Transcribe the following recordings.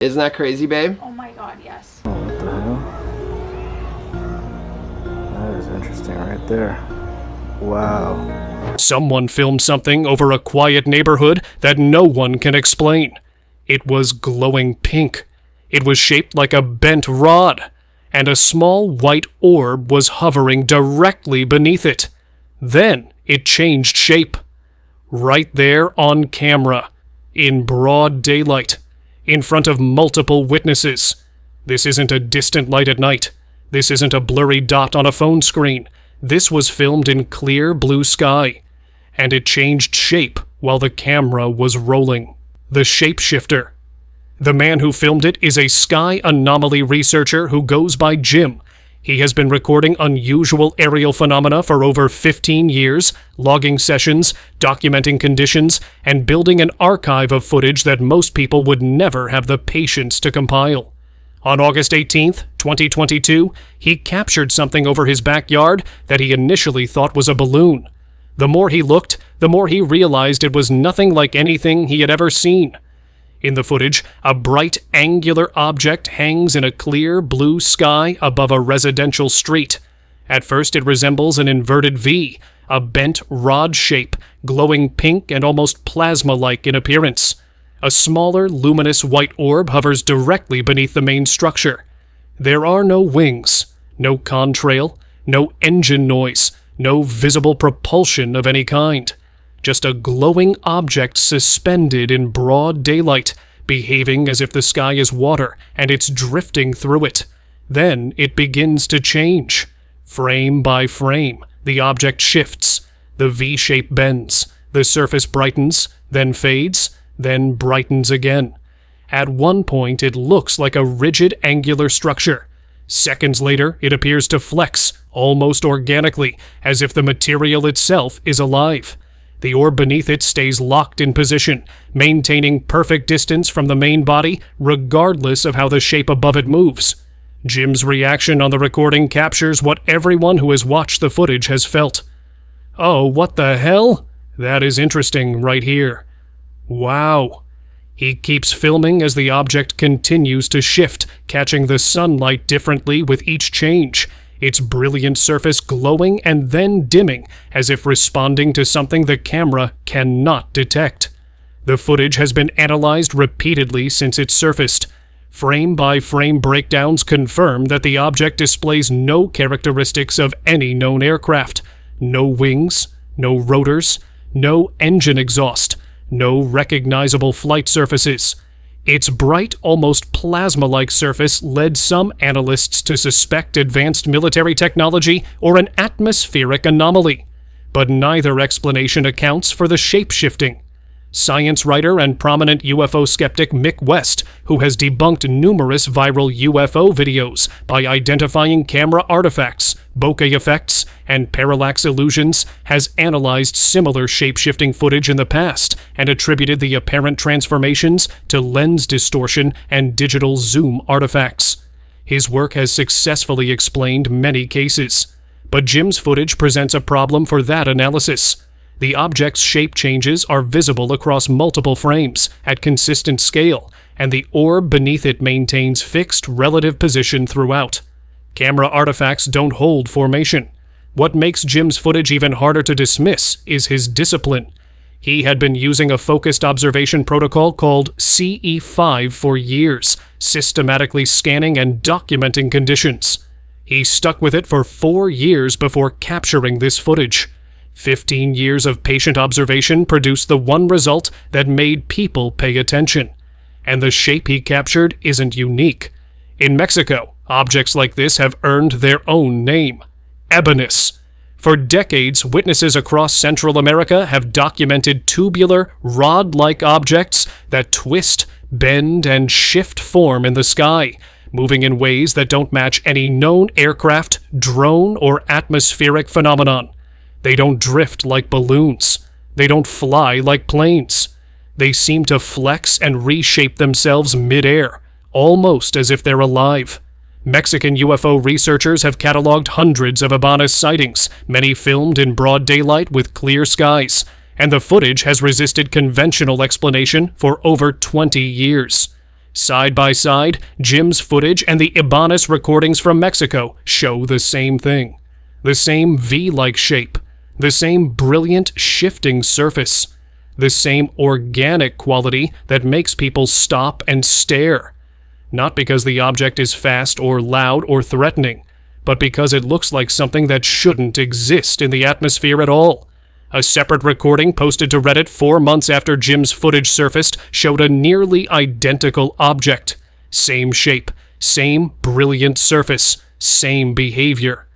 Isn't that crazy, babe? Oh my god, yes. Oh, what the hell? That is interesting right there. Wow. Someone filmed something over a quiet neighborhood that no one can explain. It was glowing pink. It was shaped like a bent rod, and a small white orb was hovering directly beneath it. Then it changed shape. Right there on camera, in broad daylight, in front of multiple witnesses. This isn't a distant light at night. This isn't a blurry dot on a phone screen. This was filmed in clear blue sky, and it changed shape while the camera was rolling. The shapeshifter. The man who filmed it is a sky anomaly researcher who goes by Jim. He has been recording unusual aerial phenomena for over 15 years, logging sessions, documenting conditions, and building an archive of footage that most people would never have the patience to compile. On August 18th, 2022, he captured something over his backyard that he initially thought was a balloon. The more he looked, the more he realized it was nothing like anything he had ever seen. In the footage, a bright, angular object hangs in a clear blue sky above a residential street. At first, it resembles an inverted V, a bent rod shape, glowing pink and almost plasma-like in appearance. A smaller, luminous white orb hovers directly beneath the main structure. There are no wings, no contrail, no engine noise, no visible propulsion of any kind. Just a glowing object suspended in broad daylight, behaving as if the sky is water and it's drifting through it. Then it begins to change. Frame by frame, the object shifts. The V-shape bends. The surface brightens, then fades, then brightens again. At one point, it looks like a rigid angular structure. Seconds later, it appears to flex, almost organically, as if the material itself is alive. The orb beneath it stays locked in position, maintaining perfect distance from the main body, regardless of how the shape above it moves. Jim's reaction on the recording captures what everyone who has watched the footage has felt. Oh, what the hell? That is interesting right here. Wow. He keeps filming as the object continues to shift, catching the sunlight differently with each change. Its brilliant surface glowing and then dimming, as if responding to something the camera cannot detect. The footage has been analyzed repeatedly since it surfaced. Frame-by-frame breakdowns confirm that the object displays no characteristics of any known aircraft. No wings, no rotors, no engine exhaust, no recognizable flight surfaces. Its bright, almost plasma-like surface led some analysts to suspect advanced military technology or an atmospheric anomaly. But neither explanation accounts for the shape-shifting. Science writer and prominent UFO skeptic Mick West, who has debunked numerous viral UFO videos by identifying camera artifacts, bokeh effects, and parallax illusions, has analyzed similar shape-shifting footage in the past and attributed the apparent transformations to lens distortion and digital zoom artifacts. His work has successfully explained many cases. But Jim's footage presents a problem for that analysis. The object's shape changes are visible across multiple frames at consistent scale, and the orb beneath it maintains fixed relative position throughout. Camera artifacts don't hold formation. What makes Jim's footage even harder to dismiss is his discipline. He had been using a focused observation protocol called CE5 for years, systematically scanning and documenting conditions. He stuck with it for 4 years before capturing this footage. 15 years of patient observation produced the one result that made people pay attention. And the shape he captured isn't unique. In Mexico, objects like this have earned their own name: Ebonus. For decades, witnesses across Central America have documented tubular, rod-like objects that twist, bend, and shift form in the sky, moving in ways that don't match any known aircraft, drone, or atmospheric phenomenon. They don't drift like balloons. They don't fly like planes. They seem to flex and reshape themselves mid-air, almost as if they're alive. Mexican UFO researchers have cataloged hundreds of Ibanez sightings, many filmed in broad daylight with clear skies, and the footage has resisted conventional explanation for over 20 years. Side by side, Jim's footage and the Ibanez recordings from Mexico show the same thing. The same V-like shape. The same brilliant shifting surface. The same organic quality that makes people stop and stare. Not because the object is fast or loud or threatening, but because it looks like something that shouldn't exist in the atmosphere at all. A separate recording posted to Reddit 4 months after Jim's footage surfaced showed a nearly identical object. Same shape, same brilliant surface, same behavior.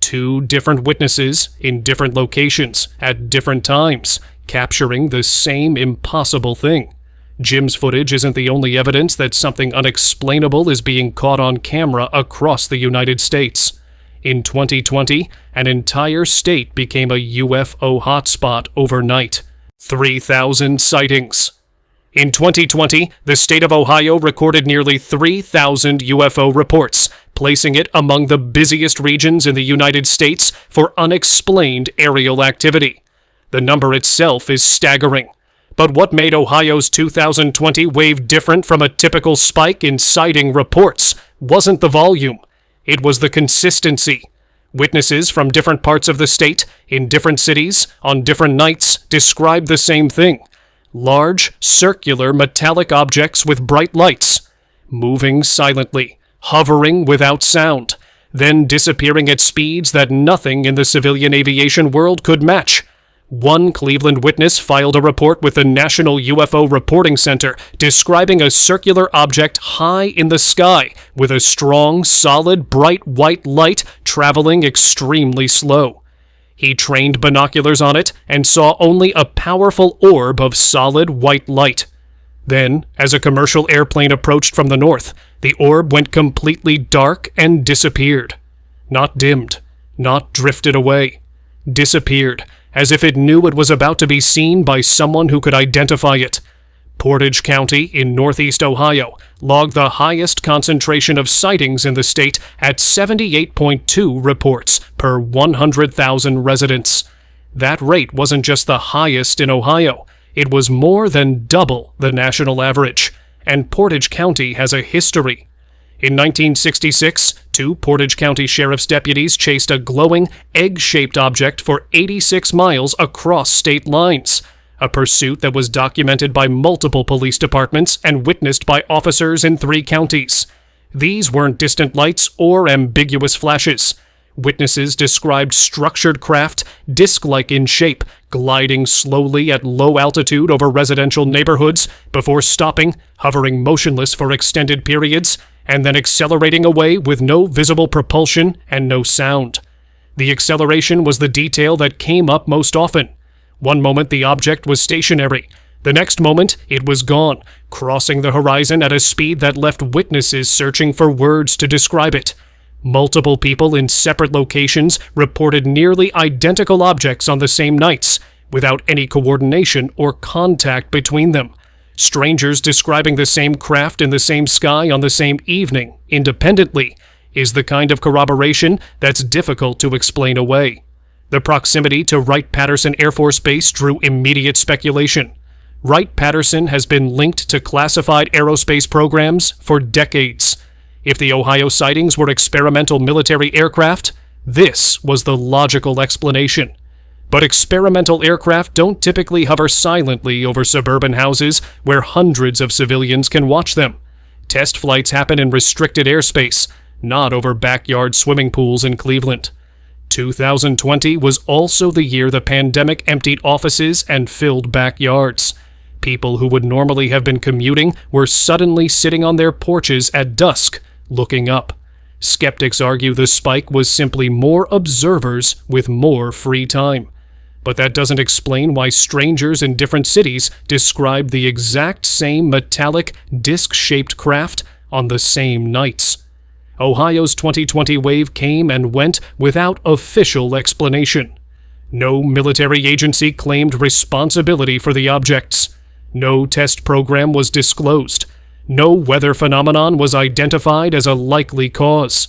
2 different witnesses in different locations at different times, capturing the same impossible thing. Jim's footage isn't the only evidence that something unexplainable is being caught on camera across the United States. In 2020, an entire state became a UFO hotspot overnight. 3,000 sightings. In 2020, the state of Ohio recorded nearly 3,000 UFO reports, placing it among the busiest regions in the United States for unexplained aerial activity. The number itself is staggering. But what made Ohio's 2020 wave different from a typical spike in sighting reports wasn't the volume. It was the consistency. Witnesses from different parts of the state, in different cities, on different nights, described the same thing. Large, circular, metallic objects with bright lights, moving silently, hovering without sound, then disappearing at speeds that nothing in the civilian aviation world could match. One Cleveland witness filed a report with the National UFO Reporting Center describing a circular object high in the sky with a strong, solid, bright white light traveling extremely slow. He trained binoculars on it and saw only a powerful orb of solid white light. Then, as a commercial airplane approached from the north, the orb went completely dark and disappeared. Not dimmed, not drifted away. Disappeared, as if it knew it was about to be seen by someone who could identify it. Portage County in northeast Ohio logged the highest concentration of sightings in the state at 78.2 reports per 100,000 residents. That rate wasn't just the highest in Ohio, it was more than double the national average, and Portage County has a history. In 1966, 2 Portage County Sheriff's deputies chased a glowing, egg-shaped object for 86 miles across state lines, a pursuit that was documented by multiple police departments and witnessed by officers in 3 counties. These weren't distant lights or ambiguous flashes. Witnesses described structured craft, disc-like in shape, gliding slowly at low altitude over residential neighborhoods before stopping, hovering motionless for extended periods, and then accelerating away with no visible propulsion and no sound. The acceleration was the detail that came up most often. One moment the object was stationary. The next moment it was gone, crossing the horizon at a speed that left witnesses searching for words to describe it. Multiple people in separate locations reported nearly identical objects on the same nights, without any coordination or contact between them. Strangers describing the same craft in the same sky on the same evening, independently, is the kind of corroboration that's difficult to explain away. The proximity to Wright-Patterson Air Force Base drew immediate speculation. Wright-Patterson has been linked to classified aerospace programs for decades. If the Ohio sightings were experimental military aircraft, this was the logical explanation. But experimental aircraft don't typically hover silently over suburban houses where hundreds of civilians can watch them. Test flights happen in restricted airspace, not over backyard swimming pools in Cleveland. 2020 was also the year the pandemic emptied offices and filled backyards. People who would normally have been commuting were suddenly sitting on their porches at dusk, looking up. Skeptics argue the spike was simply more observers with more free time. But that doesn't explain why strangers in different cities described the exact same metallic, disc-shaped craft on the same nights. Ohio's 2020 wave came and went without official explanation. No military agency claimed responsibility for the objects. No test program was disclosed. No weather phenomenon was identified as a likely cause.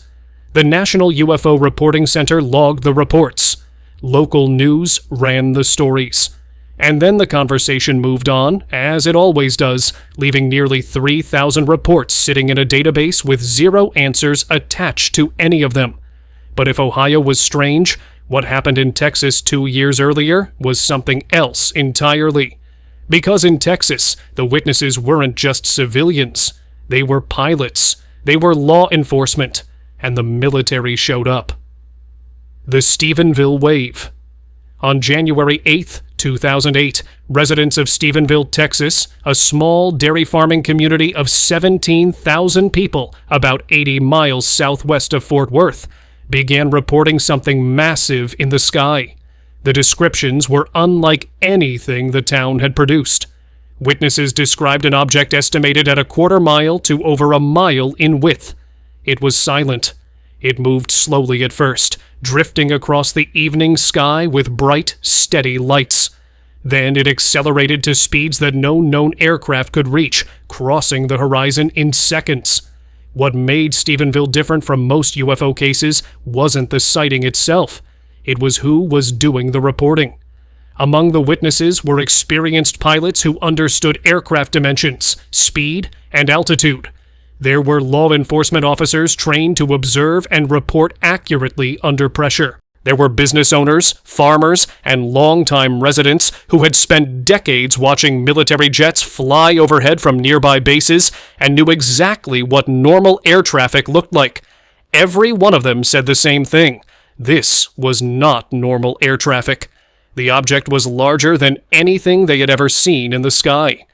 The National UFO Reporting Center logged the reports. Local news ran the stories. And then the conversation moved on, as it always does, leaving nearly 3,000 reports sitting in a database with zero answers attached to any of them. But if Ohio was strange, what happened in Texas 2 years earlier was something else entirely. Because in Texas, the witnesses weren't just civilians. They were pilots. They were law enforcement. And the military showed up. The Stephenville Wave. On January 8th, 2008, residents of Stephenville, Texas, a small dairy farming community of 17,000 people about 80 miles southwest of Fort Worth, began reporting something massive in the sky. The descriptions were unlike anything the town had produced. Witnesses described an object estimated at a quarter mile to over a mile in width. It was silent. It moved slowly at first, drifting across the evening sky with bright, steady lights. Then it accelerated to speeds that no known aircraft could reach, crossing the horizon in seconds. What made Stephenville different from most UFO cases wasn't the sighting itself. It was who was doing the reporting. Among the witnesses were experienced pilots who understood aircraft dimensions, speed, and altitude. There were law enforcement officers trained to observe and report accurately under pressure. There were business owners, farmers, and longtime residents who had spent decades watching military jets fly overhead from nearby bases and knew exactly what normal air traffic looked like. Every one of them said the same thing. This was not normal air traffic. The object was larger than anything they had ever seen in the sky.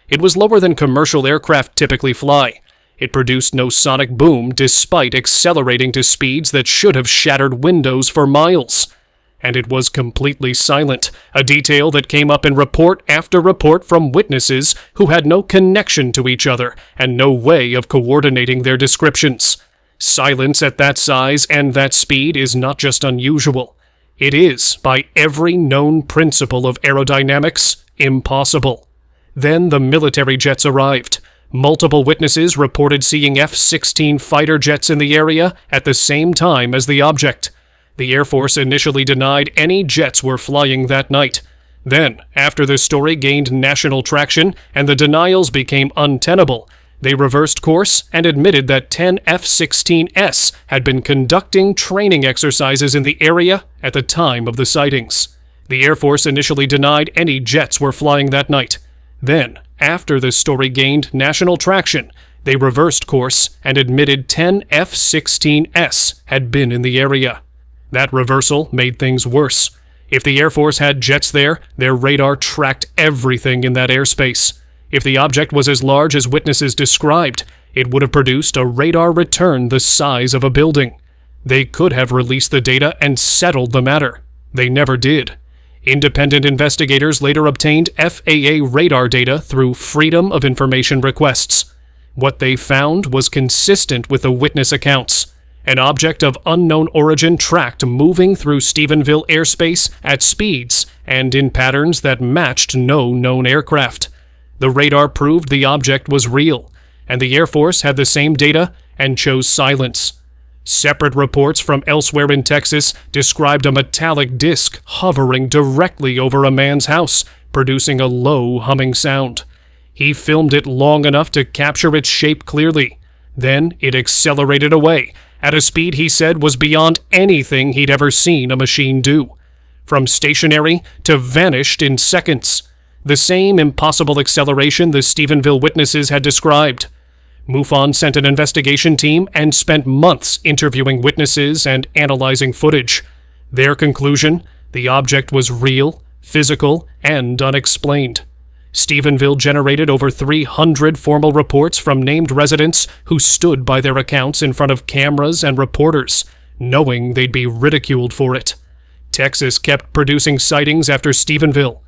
It was lower than commercial aircraft typically fly. It produced no sonic boom despite accelerating to speeds that should have shattered windows for miles. And it was completely silent, a detail that came up in report after report from witnesses who had no connection to each other and no way of coordinating their descriptions. Silence at that size and that speed is not just unusual. It is, by every known principle of aerodynamics, impossible. Then the military jets arrived. Multiple witnesses reported seeing F-16 fighter jets in the area at the same time as the object. The Air Force initially denied any jets were flying that night. Then, after the story gained national traction and the denials became untenable, they reversed course and admitted that 10 F-16s had been conducting training exercises in the area at the time of the sightings. The Air Force initially denied any jets were flying that night. Then, after the story gained national traction, they reversed course and admitted 10 F-16s had been in the area. That reversal made things worse. If the Air Force had jets there, their radar tracked everything in that airspace. If the object was as large as witnesses described, it would have produced a radar return the size of a building. They could have released the data and settled the matter. They never did. Independent investigators later obtained FAA radar data through Freedom of Information requests. What they found was consistent with the witness accounts. An object of unknown origin tracked moving through Stephenville airspace at speeds and in patterns that matched no known aircraft. The radar proved the object was real, and the Air Force had the same data and chose silence. Separate reports from elsewhere in Texas described a metallic disc hovering directly over a man's house, producing a low humming sound. He filmed it long enough to capture its shape clearly. Then it accelerated away, at a speed he said was beyond anything he'd ever seen a machine do. From stationary to vanished in seconds. The same impossible acceleration the Stephenville witnesses had described. MUFON sent an investigation team and spent months interviewing witnesses and analyzing footage. Their conclusion: the object was real, physical, and unexplained. Stephenville generated over 300 formal reports from named residents who stood by their accounts in front of cameras and reporters, knowing they'd be ridiculed for it. Texas kept producing sightings after Stephenville.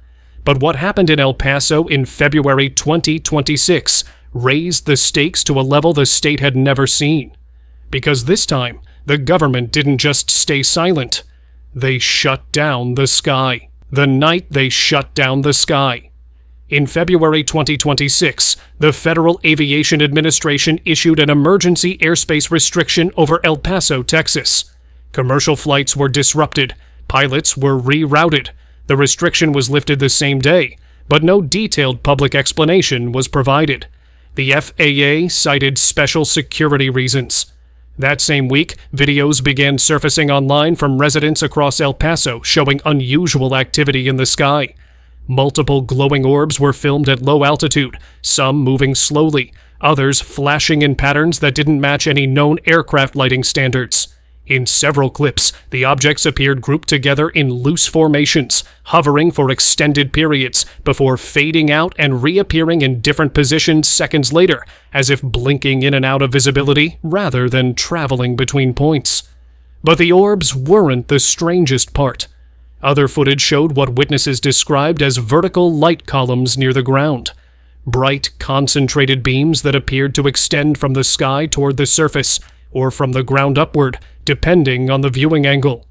But what happened in El Paso in February 2026 raised the stakes to a level the state had never seen. Because this time, the government didn't just stay silent. They shut down the sky. The night they shut down the sky. In February 2026, the Federal Aviation Administration issued an emergency airspace restriction over El Paso, Texas. Commercial flights were disrupted. Pilots were rerouted. The The restriction was lifted the same day, but no detailed public explanation was provided. The FAA cited special security reasons. That same week, videos began surfacing online from residents across El Paso showing unusual activity in the sky. Multiple glowing orbs were filmed at low altitude, some moving slowly, others flashing in patterns that didn't match any known aircraft lighting standards. In several clips, the objects appeared grouped together in loose formations, hovering for extended periods, before fading out and reappearing in different positions seconds later, as if blinking in and out of visibility rather than traveling between points. But the orbs weren't the strangest part. Other footage showed what witnesses described as vertical light columns near the ground. Bright, concentrated beams that appeared to extend from the sky toward the surface, or from the ground upward, depending on the viewing angle.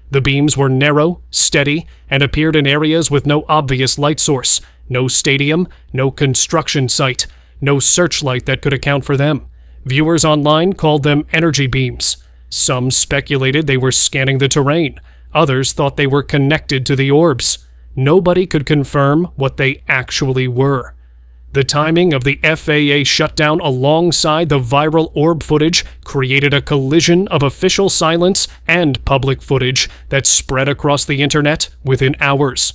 The beams were narrow, steady, and appeared in areas with no obvious light source, no stadium, no construction site, no searchlight that could account for them. Viewers online called them energy beams. Some speculated they were scanning the terrain. Others thought they were connected to the orbs. Nobody could confirm what they actually were. The timing of the FAA shutdown alongside the viral orb footage created a collision of official silence and public footage that spread across the internet within hours.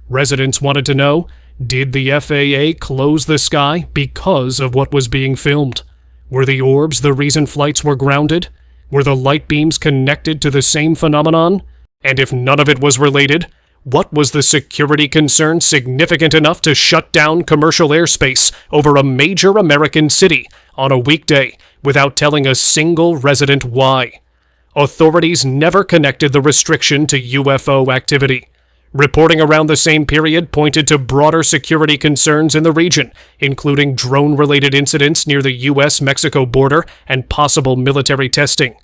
Residents wanted to know, did the FAA close the sky because of what was being filmed? Were the orbs the reason flights were grounded? Were the light beams connected to the same phenomenon? And if none of it was related, what was the security concern significant enough to shut down commercial airspace over a major American city on a weekday without telling a single resident why? Authorities never connected the restriction to UFO activity. Reporting around the same period pointed to broader security concerns in the region, including drone-related incidents near the U.S.-Mexico border and possible military testing.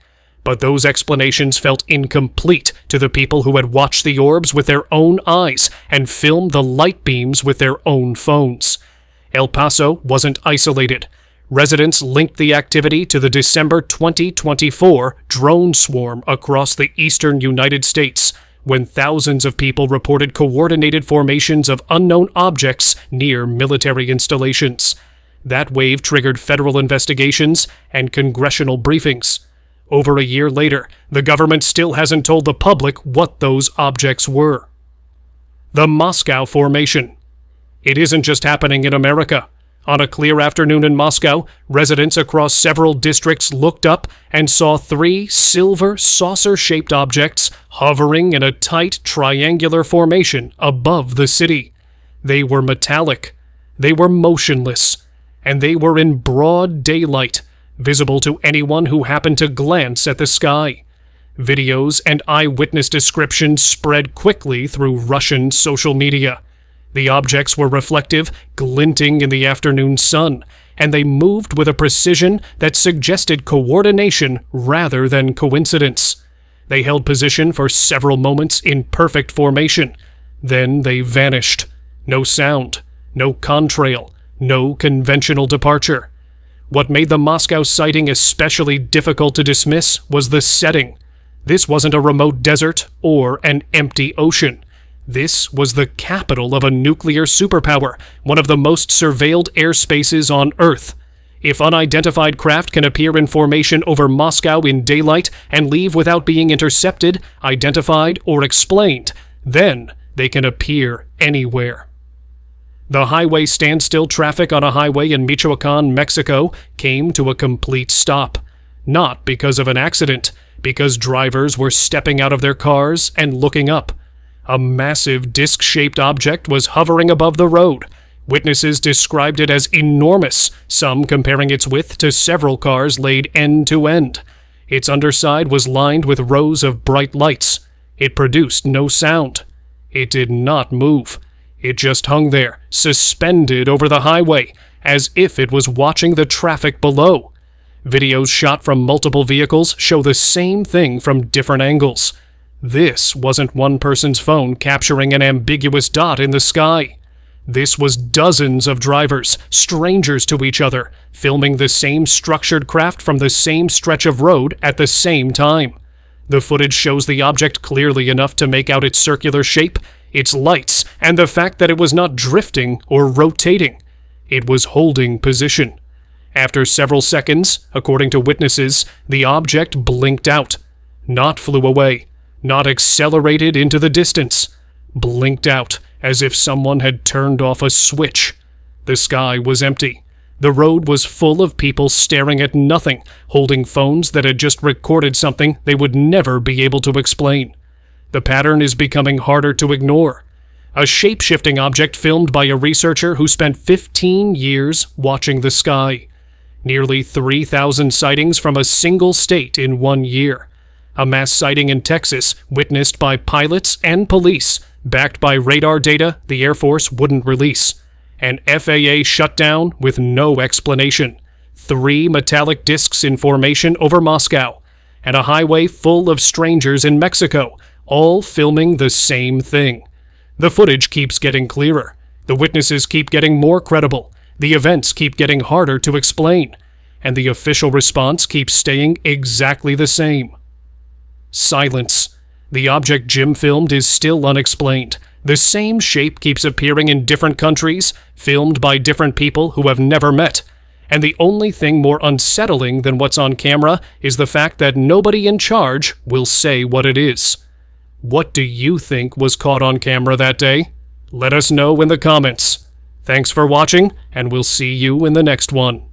But those explanations felt incomplete to the people who had watched the orbs with their own eyes and filmed the light beams with their own phones. El Paso wasn't isolated. Residents linked the activity to the December 2024 drone swarm across the eastern United States, when thousands of people reported coordinated formations of unknown objects near military installations. That wave triggered federal investigations and congressional briefings. Over a year later, the government still hasn't told the public what those objects were. The Moscow Formation. It isn't just happening in America. On a clear afternoon in Moscow, residents across several districts looked up and saw 3 silver saucer-shaped objects hovering in a tight triangular formation above the city. They were metallic, they were motionless, and they were in broad daylight, visible to anyone who happened to glance at the sky. Videos and eyewitness descriptions spread quickly through Russian social media. The objects were reflective, glinting in the afternoon sun, and they moved with a precision that suggested coordination rather than coincidence. They held position for several moments in perfect formation. Then they vanished. No sound, no contrail, no conventional departure. What made the Moscow sighting especially difficult to dismiss was the setting. This wasn't a remote desert or an empty ocean. This was the capital of a nuclear superpower, one of the most surveilled airspaces on Earth. If unidentified craft can appear in formation over Moscow in daylight and leave without being intercepted, identified, or explained, then they can appear anywhere. The highway standstill traffic on a highway in Michoacan, Mexico, came to a complete stop. Not because of an accident, because drivers were stepping out of their cars and looking up. A massive disc-shaped object was hovering above the road. Witnesses described it as enormous, some comparing its width to several cars laid end to end. Its underside was lined with rows of bright lights. It produced no sound. It did not move. It just hung there, suspended over the highway, as if it was watching the traffic below. Videos shot from multiple vehicles show the same thing from different angles. This wasn't one person's phone capturing an ambiguous dot in the sky. This was dozens of drivers, strangers to each other, filming the same structured craft from the same stretch of road at the same time. The footage shows the object clearly enough to make out its circular shape. its lights, and the fact that it was not drifting or rotating. It was holding position. After several seconds, according to witnesses, the object blinked out. Not flew away, not accelerated into the distance. Blinked out, as if someone had turned off a switch. The sky was empty. The road was full of people staring at nothing, holding phones that had just recorded something they would never be able to explain. The pattern is becoming harder to ignore. A shape-shifting object filmed by a researcher who spent 15 years watching the sky. Nearly 3,000 sightings from a single state in 1 year. A mass sighting in Texas witnessed by pilots and police, backed by radar data the Air Force wouldn't release. An FAA shutdown with no explanation. 3 metallic discs in formation over Moscow. And a highway full of strangers in Mexico, all filming the same thing. The footage keeps getting clearer. The witnesses keep getting more credible. The events keep getting harder to explain. And the official response keeps staying exactly the same. Silence. The object Jim filmed is still unexplained. The same shape keeps appearing in different countries, filmed by different people who have never met. And the only thing more unsettling than what's on camera is the fact that nobody in charge will say what it is. What do you think was caught on camera that day? Let us know in the comments. Thanks for watching, and we'll see you in the next one.